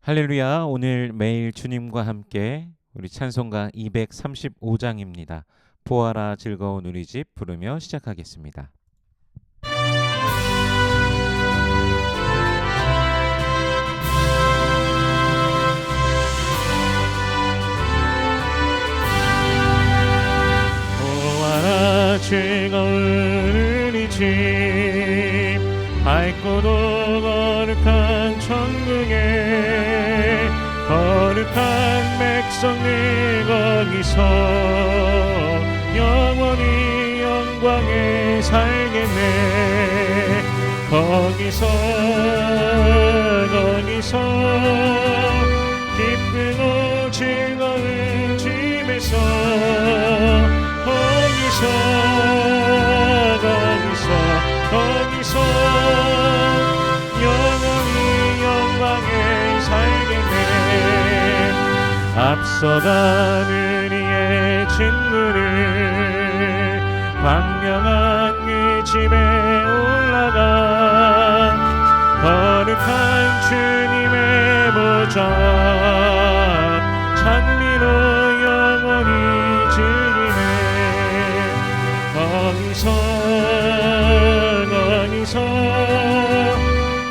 할렐루야. 오늘 매일 주님과 함께 우리 찬송가 235장입니다. 보아라 즐거운 우리 집 부르며 시작하겠습니다. 보아라 즐거운 우리 집 밝고도 거룩한 천국에 거룩한 백성들 거기서 영원히 영광에 살겠네. 거기서 기쁘고 즐거운 집에서 거기서 영원히 영광에 살겠네. 앞서가는 이의 친구를 광명한 그 집에 올라가 거룩한 주님의 보좌 찬미로 영원히 즐기네. 거기서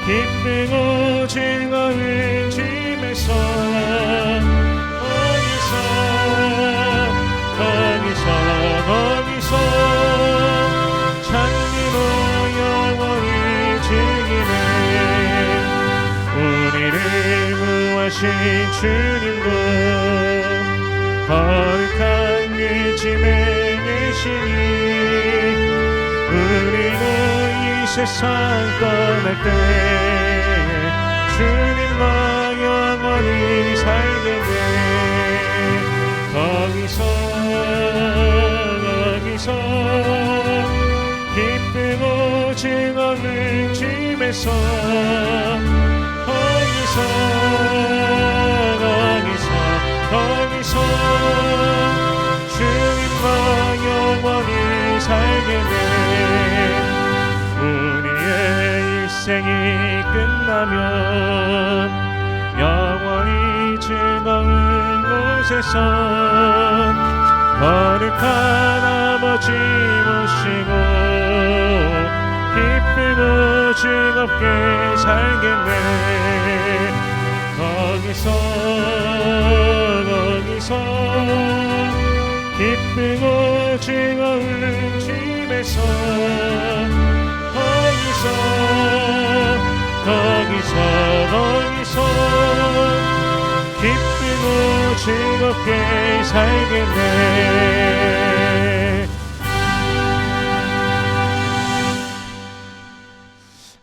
기쁘고 즐거운 집에서 거기서 찬미로 영원히 즐기네. 우리를 구하신 주님도 거룩한 그 집에 계시니 우리는 이 세상 떠날 때 주님과 영원히 살겠네. 거기서 기쁘고 즐거운 집에서 거기서 주님과 영원히 살겠네. 우리의 일생이 끝나면 영원히 즐거운 곳에서 거룩한 아버지 모시고 기쁘고 즐겁게 살겠네. 거기서 기쁘고 즐거운 집에서 거기서 기쁘고 즐겁게 살겠네.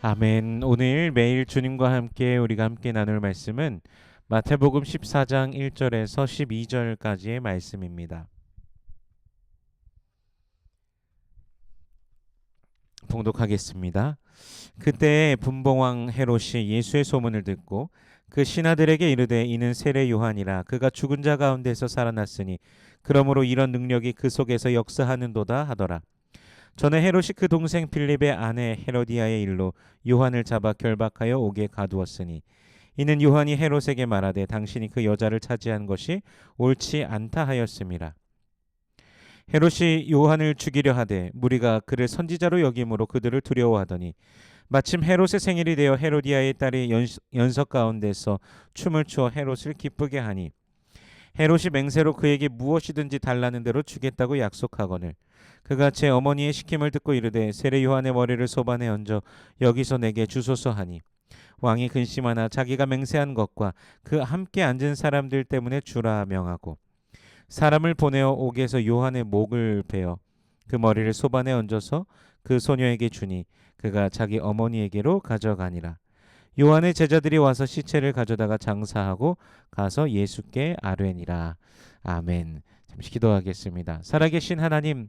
아멘. 오늘 매일 주님과 함께 우리가 함께 나눌 말씀은 마태복음 14장 1절에서 12절까지의 말씀입니다. 봉독하겠습니다. 그때 분봉왕 헤롯이 예수의 소문을 듣고 그 신하들에게 이르되 이는 세례 요한이라 그가 죽은 자 가운데서 살아났으니 그러므로 이런 능력이 그 속에서 역사하는도다 하더라. 전에 헤롯이 그 동생 빌립의 아내 헤로디아의 일로 요한을 잡아 결박하여 옥에 가두었으니 이는 요한이 헤롯에게 말하되 당신이 그 여자를 차지한 것이 옳지 않다 하였음이라. 헤롯이 요한을 죽이려 하되 무리가 그를 선지자로 여김으로 그들을 두려워하더니 마침 헤롯의 생일이 되어 헤로디아의 딸이 연석 가운데서 춤을 추어 헤롯을 기쁘게 하니 헤롯이 맹세로 그에게 무엇이든지 달라는 대로 주겠다고 약속하거늘 그가 제 어머니의 시킴을 듣고 이르되 세례 요한의 머리를 소반에 얹어 여기서 내게 주소서 하니 왕이 근심하나 자기가 맹세한 것과 그 함께 앉은 사람들 때문에 주라 명하고 사람을 보내어 옥에서 요한의 목을 베어 그 머리를 소반에 얹어서 그 소녀에게 주니 그가 자기 어머니에게로 가져가니라. 요한의 제자들이 와서 시체를 가져다가 장사하고 가서 예수께 아뢰니라. 아멘. 잠시 기도하겠습니다. 살아계신 하나님,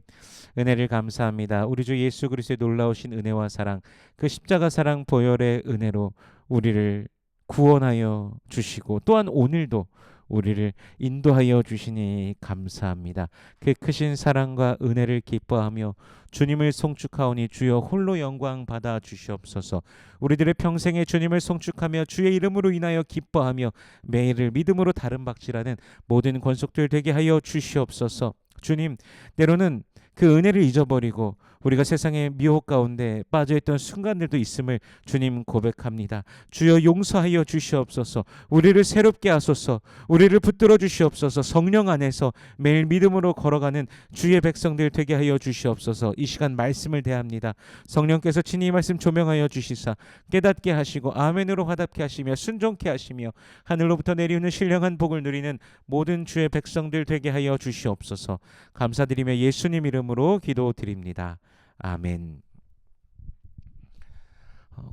은혜를 감사합니다. 우리 주 예수 그리스도의 놀라우신 은혜와 사랑, 그 십자가 사랑 보혈의 은혜로 우리를 구원하여 주시고 또한 오늘도 우리를 인도하여 주시니 감사합니다. 그 크신 사랑과 은혜를 기뻐하며 주님을 송축하오니 주여 홀로 영광 받아 주시옵소서. 우리들의 평생에 주님을 송축하며 주의 이름으로 인하여 기뻐하며 매일을 믿음으로 다름박질하는 모든 권속들 되게 하여 주시옵소서. 주님, 때로는 그 은혜를 잊어버리고 우리가 세상의 미혹 가운데 빠져있던 순간들도 있음을 주님 고백합니다. 주여 용서하여 주시옵소서. 우리를 새롭게 하소서. 우리를 붙들어 주시옵소서. 성령 안에서 매일 믿음으로 걸어가는 주의 백성들 되게 하여 주시옵소서. 이 시간 말씀을 대합니다. 성령께서 친히 이 말씀 조명하여 주시사 깨닫게 하시고 아멘으로 화답게 하시며 순종케 하시며 하늘로부터 내리오는 신령한 복을 누리는 모든 주의 백성들 되게 하여 주시옵소서. 감사드리며 예수님 이름으로 기도드립니다. 아멘.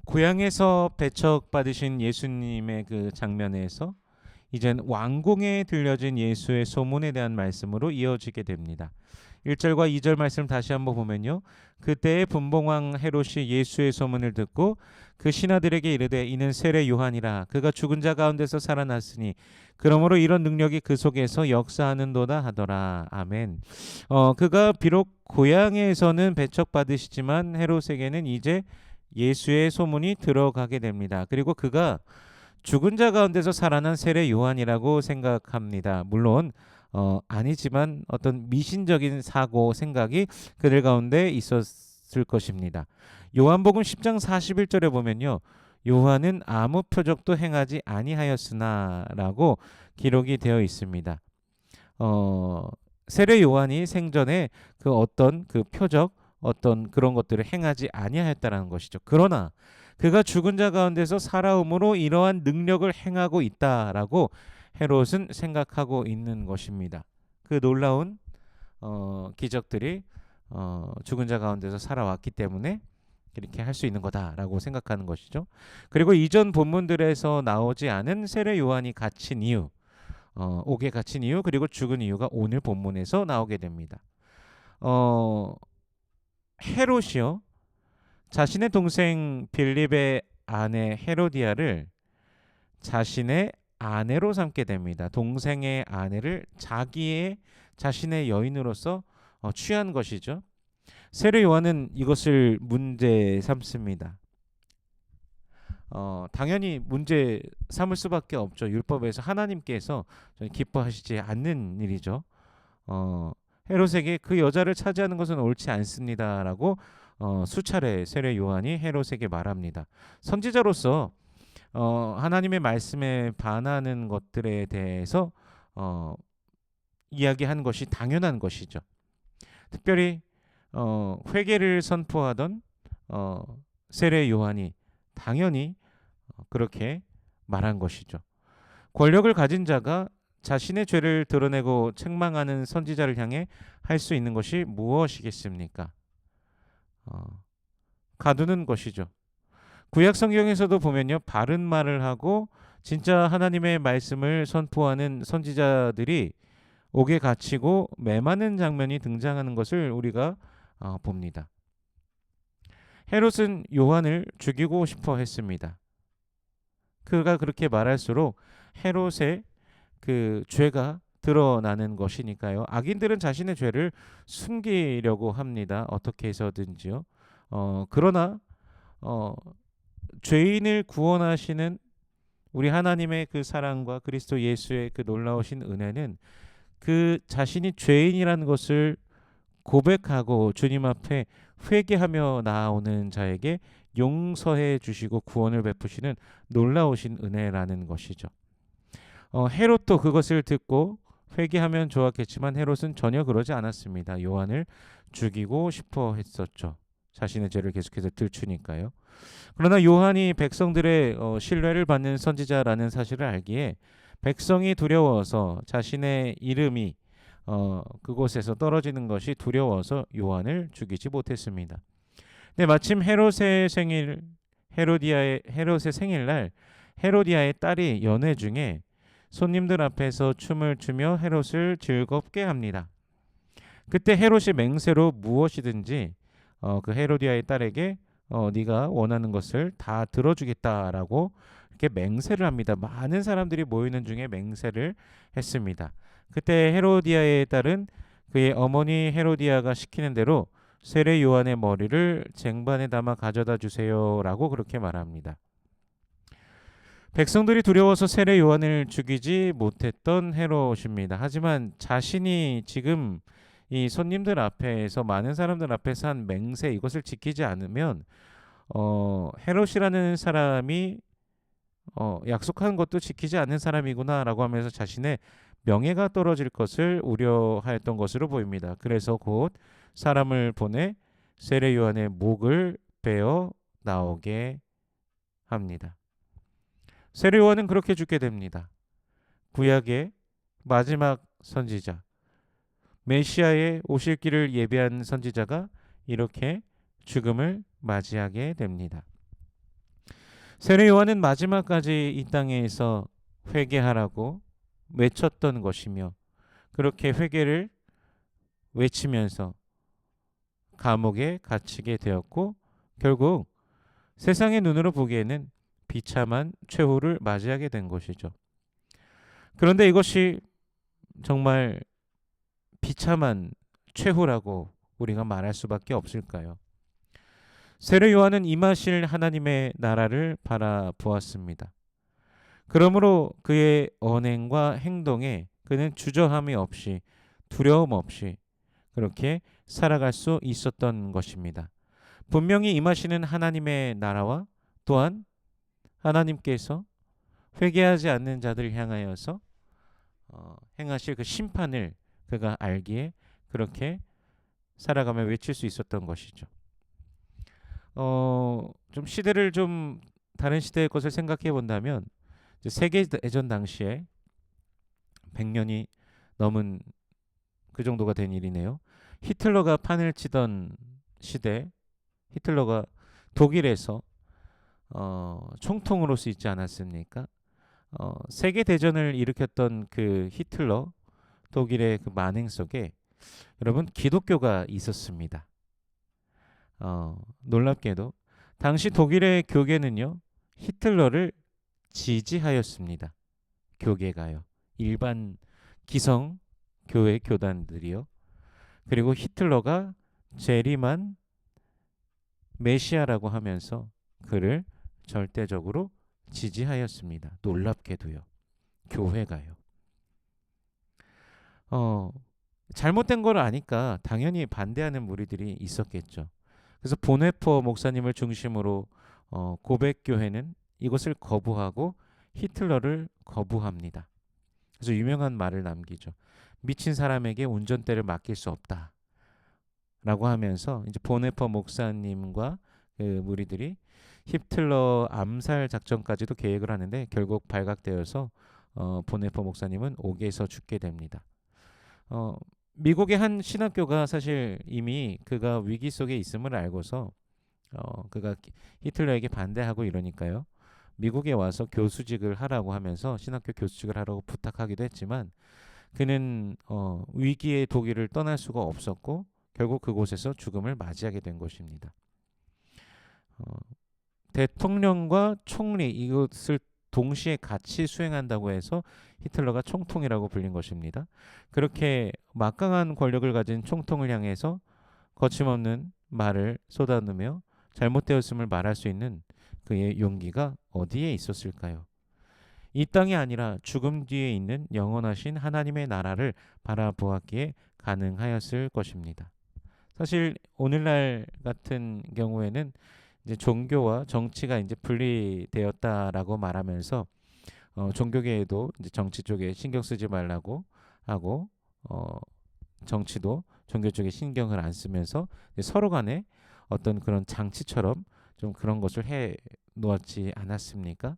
고향에서 배척받으신 예수님의 그 장면에서 이젠 왕궁에 들려진 예수의 소문에 대한 말씀으로 이어지게 됩니다. 1절과 2절 말씀 다시 한번 보면요. 그때의 분봉왕 헤롯이 예수의 소문을 듣고 그 신하들에게 이르되 이는 세례 요한이라 그가 죽은 자 가운데서 살아났으니 그러므로 이런 능력이 그 속에서 역사하는도다 하더라. 아멘. 그가 비록 고향에서는 배척받으시지만 헤롯에게는 이제 예수의 소문이 들어가게 됩니다. 그리고 그가 죽은 자 가운데서 살아난 세례 요한이라고 생각합니다. 물론 아니지만 어떤 미신적인 사고 생각이 그들 가운데 있었을 것입니다. 요한복음 10장 41절에 보면요. 요한은 아무 표적도 행하지 아니하였으나라고 기록이 되어 있습니다. 세례 요한이 생전에 그 어떤 그 표적 어떤 그런 것들을 행하지 아니하였다라는 것이죠. 그러나 그가 죽은 자 가운데서 살아옴으로 이러한 능력을 행하고 있다라고 헤롯은 생각하고 있는 것입니다. 그 놀라운 기적들이 죽은 자 가운데서 살아왔기 때문에 이렇게 할 수 있는 거다라고 생각하는 것이죠. 그리고 이전 본문들에서 나오지 않은 세례 요한이 갇힌 이유, 옥에 갇힌 이유, 그리고 죽은 이유가 오늘 본문에서 나오게 됩니다. 헤롯이요, 자신의 동생 빌립의 아내 헤로디아를 자신의 아내로 삼게 됩니다. 동생의 아내를 자신의 여인으로서 취한 것이죠. 세례 요한은 이것을 문제 삼습니다. 당연히 문제 삼을 수밖에 없죠. 율법에서 하나님께서 기뻐하시지 않는 일이죠. 헤롯에게 그 여자를 차지하는 것은 옳지 않습니다라고 수차례 세례 요한이 헤롯에게 말합니다. 선지자로서 하나님의 말씀에 반하는 것들에 대해서 이야기한 것이 당연한 것이죠. 특별히 회개를 선포하던 세례 요한이 당연히 그렇게 말한 것이죠. 권력을 가진 자가 자신의 죄를 드러내고 책망하는 선지자를 향해 할 수 있는 것이 무엇이겠습니까? 가두는 것이죠. 구약 성경에서도 보면요, 바른 말을 하고 진짜 하나님의 말씀을 선포하는 선지자들이 옥에 갇히고 매맞는 장면이 등장하는 것을 우리가 봅니다. 헤롯은 요한을 죽이고 싶어 했습니다. 그가 그렇게 말할수록 헤롯의 그 죄가 드러나는 것이니까요. 악인들은 자신의 죄를 숨기려고 합니다. 어떻게 해서든지요. 그러나 죄인을 구원하시는 우리 하나님의 그 사랑과 그리스도 예수의 그 놀라우신 은혜는 그 자신이 죄인이라는 것을 고백하고 주님 앞에 회개하며 나아오는 자에게 용서해 주시고 구원을 베푸시는 놀라우신 은혜라는 것이죠. 헤롯도 그것을 듣고 회개하면 좋았겠지만 헤롯은 전혀 그러지 않았습니다. 요한을 죽이고 싶어 했었죠. 자신의 죄를 계속해서 들추니까요. 그러나 요한이 백성들의 신뢰를 받는 선지자라는 사실을 알기에 백성이 두려워서 자신의 이름이 그곳에서 떨어지는 것이 두려워서 요한을 죽이지 못했습니다. 근데 마침 헤롯의 생일날 헤로디아의 딸이 연회 중에 손님들 앞에서 춤을 추며 헤롯을 즐겁게 합니다. 그때 헤롯이 맹세로 무엇이든지 그 헤로디아의 딸에게 네가 원하는 것을 다 들어주겠다라고 이렇게 맹세를 합니다. 많은 사람들이 모이는 중에 맹세를 했습니다. 그때 헤로디아의 딸은 그의 어머니 헤로디아가 시키는 대로 세례 요한의 머리를 쟁반에 담아 가져다 주세요라고 그렇게 말합니다. 백성들이 두려워서 세례 요한을 죽이지 못했던 헤롯입니다. 하지만 자신이 지금 이 손님들 앞에서 많은 사람들 앞에서 한 맹세 이것을 지키지 않으면 헤롯이라는 사람이 약속한 것도 지키지 않는 사람이구나라고 하면서 자신의 명예가 떨어질 것을 우려하였던 것으로 보입니다. 그래서 곧 사람을 보내 세례 요한의 목을 베어 나오게 합니다. 세례 요한은 그렇게 죽게 됩니다. 구약의 마지막 선지자, 메시아의 오실 길을 예비한 선지자가 이렇게 죽음을 맞이하게 됩니다. 세례 요한은 마지막까지 이 땅에서 회개하라고 외쳤던 것이며 그렇게 회개를 외치면서 감옥에 갇히게 되었고 결국 세상의 눈으로 보기에는 비참한 최후를 맞이하게 된 것이죠. 그런데 이것이 정말 비참한 최후라고 우리가 말할 수밖에 없을까요? 세례 요한은 임하실 하나님의 나라를 바라보았습니다. 그러므로 그의 언행과 행동에 그는 주저함이 없이 두려움 없이 그렇게 살아갈 수 있었던 것입니다. 분명히 임하시는 하나님의 나라와 또한 하나님께서 회개하지 않는 자들을 향하여서 행하실 그 심판을 그가 알기에 그렇게 살아가며 외칠 수 있었던 것이죠. 좀 시대를 좀 다른 시대의 것을 생각해 본다면 세계대전 당시에 100년이 넘은 그 정도가 된 일이네요. 히틀러가 판을 치던 시대, 히틀러가 독일에서 총통으로 쓰이지 않았습니까? 세계 대전을 일으켰던 그 히틀러 독일의 그 만행 속에 여러분 기독교가 있었습니다. 놀랍게도 당시 독일의 교계는요 히틀러를 지지하였습니다. 교계가요. 일반 기성 교회 교단들이요. 그리고 히틀러가 재림한 메시아라고 하면서 그를 절대적으로 지지하였습니다. 놀랍게도요. 교회가요. 잘못된 걸 아니까 당연히 반대하는 무리들이 있었겠죠. 그래서 보네퍼 목사님을 중심으로 고백교회는 이것을 거부하고 히틀러를 거부합니다. 그래서 유명한 말을 남기죠. 미친 사람에게 운전대를 맡길 수 없다. 라고 하면서 이제 보네퍼 목사님과 그 무리들이 히틀러 암살 작전까지도 계획을 하는데 결국 발각되어서 보네퍼 목사님은 옥에서 죽게 됩니다. 미국의 한 신학교가 사실 이미 그가 위기 속에 있음을 알고서 그가 히틀러에게 반대하고 이러니까요. 미국에 와서 교수직을 하라고 하면서 신학교 교수직을 하라고 부탁하기도 했지만 그는 위기의 독일을 떠날 수가 없었고 결국 그곳에서 죽음을 맞이하게 된 것입니다. 대통령과 총리 이것을 동시에 같이 수행한다고 해서 히틀러가 총통이라고 불린 것입니다. 그렇게 막강한 권력을 가진 총통을 향해서 거침없는 말을 쏟아내며 잘못되었음을 말할 수 있는 그의 용기가 어디에 있었을까요? 이 땅이 아니라 죽음 뒤에 있는 영원하신 하나님의 나라를 바라보았기에 가능하였을 것입니다. 사실 오늘날 같은 경우에는 이제 종교와 정치가 이제 분리되었다라고 말하면서 종교계에도 이제 정치 쪽에 신경 쓰지 말라고 하고 정치도 종교 쪽에 신경을 안 쓰면서 서로 간에 어떤 그런 장치처럼 좀 그런 것을 해 놓았지 않았습니까?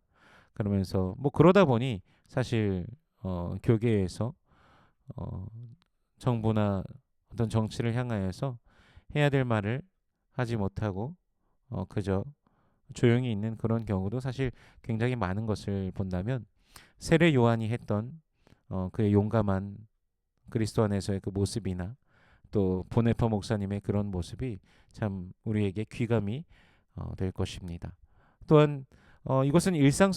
그러면서 뭐 그러다 보니 사실 교계에서 정부나 어떤 정치를 향하여서 해야 될 말을 하지 못하고 그저 조용히 있는 그런 경우도 사실 굉장히 많은 것을 본다면 세례 요한이 했던 그의 용감한 그리스도 안에서의 그 모습이나 또 보네퍼 목사님의 그런 모습이 참 우리에게 귀감이 될 것입니다. 또한 이것은 일상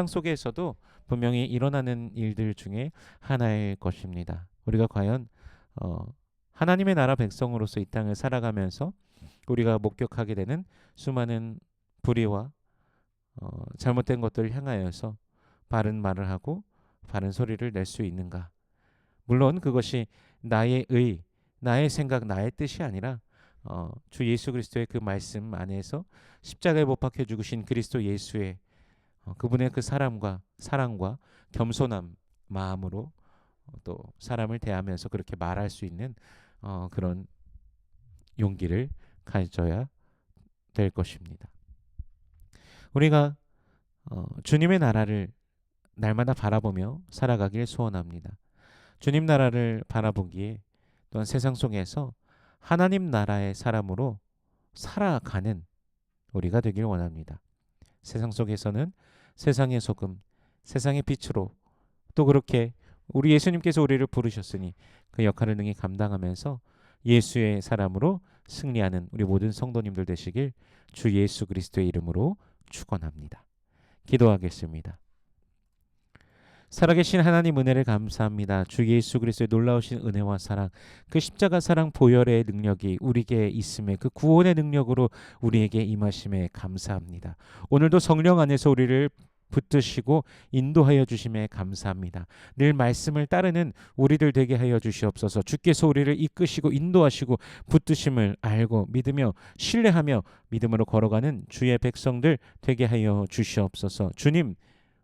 속에서도 분명히 일어나는 일들 중에 하나일 것입니다. 우리가 과연 어, 하나님의 나라 백성으로서 이 땅을 살아가면서 우리가 목격하게 되는 수많은 불의와 잘못된 것들을 향하여서 바른 말을 하고 바른 소리를 낼 수 있는가? 물론 그것이 나의 나의 생각, 나의 뜻이 아니라 주 예수 그리스도의 그 말씀 안에서 십자가에 못 박혀 죽으신 그리스도 예수의 그분의 그 사랑과 겸손한 마음으로 또 사람을 대하면서 그렇게 말할 수 있는 그런 용기를 가져야 될 것입니다. 우리가 주님의 나라를 날마다 바라보며 살아가길 소원합니다. 주님 나라를 바라보기에 또한 세상 속에서 하나님 나라의 사람으로 살아가는 우리가 되길 원합니다. 세상 속에서는 세상의 소금, 세상의 빛으로 또 그렇게 우리 예수님께서 우리를 부르셨으니 그 역할을 능히 감당하면서 예수의 사람으로 승리하는 우리 모든 성도님들 되시길 주 예수 그리스도의 이름으로 축원합니다. 기도하겠습니다. 살아계신 하나님 은혜를 감사합니다. 주 예수 그리스도의 놀라우신 은혜와 사랑, 그 십자가 사랑 보혈의 능력이 우리에게 있음에 그 구원의 능력으로 우리에게 임하심에 감사합니다. 오늘도 성령 안에서 우리를 붙드시고 인도하여 주심에 감사합니다. 늘 말씀을 따르는 우리들 되게 하여 주시옵소서. 주께서 우리를 이끄시고 인도하시고 붙드심을 알고 믿으며 신뢰하며 믿음으로 걸어가는 주의 백성들 되게 하여 주시옵소서. 주님,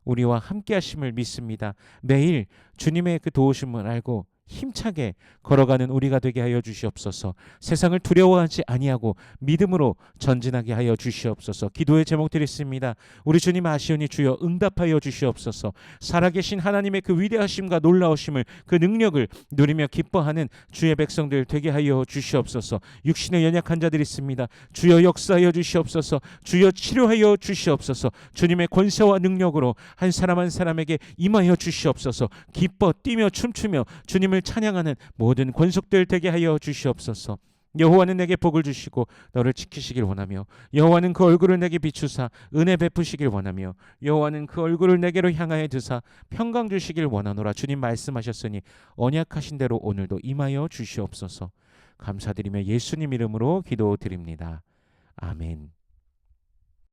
우리와 함께 하심을 믿습니다. 매일 주님의 그 도우심을 알고 힘차게 걸어가는 우리가 되게 하여 주시옵소서. 세상을 두려워하지 아니하고 믿음으로 전진하게 하여 주시옵소서. 기도의 제목 드렸습니다. 우리 주님 아시오니 주여 응답하여 주시옵소서. 살아계신 하나님의 그 위대하심과 놀라우심을 그 능력을 누리며 기뻐하는 주의 백성들 되게 하여 주시옵소서. 육신의 연약한 자들이 있습니다. 주여 역사하여 주시옵소서. 주여 치료하여 주시옵소서. 주님의 권세와 능력으로 한 사람 한 사람에게 임하여 주시옵소서. 기뻐 뛰며 춤추며 주님을 찬양하는 모든 권속들 되게 하여 주시옵소서. 여호와는 내게 복을 주시고 너를 지키시길 원하며 여호와는 그 얼굴을 내게 비추사 은혜 베푸시길 원하며 여호와는 그 얼굴을 내게로 향하여 드사 평강 주시길 원하노라. 주님 말씀하셨으니 언약하신 대로 오늘도 임하여 주시옵소서. 감사드리며 예수님 이름으로 기도드립니다. 아멘.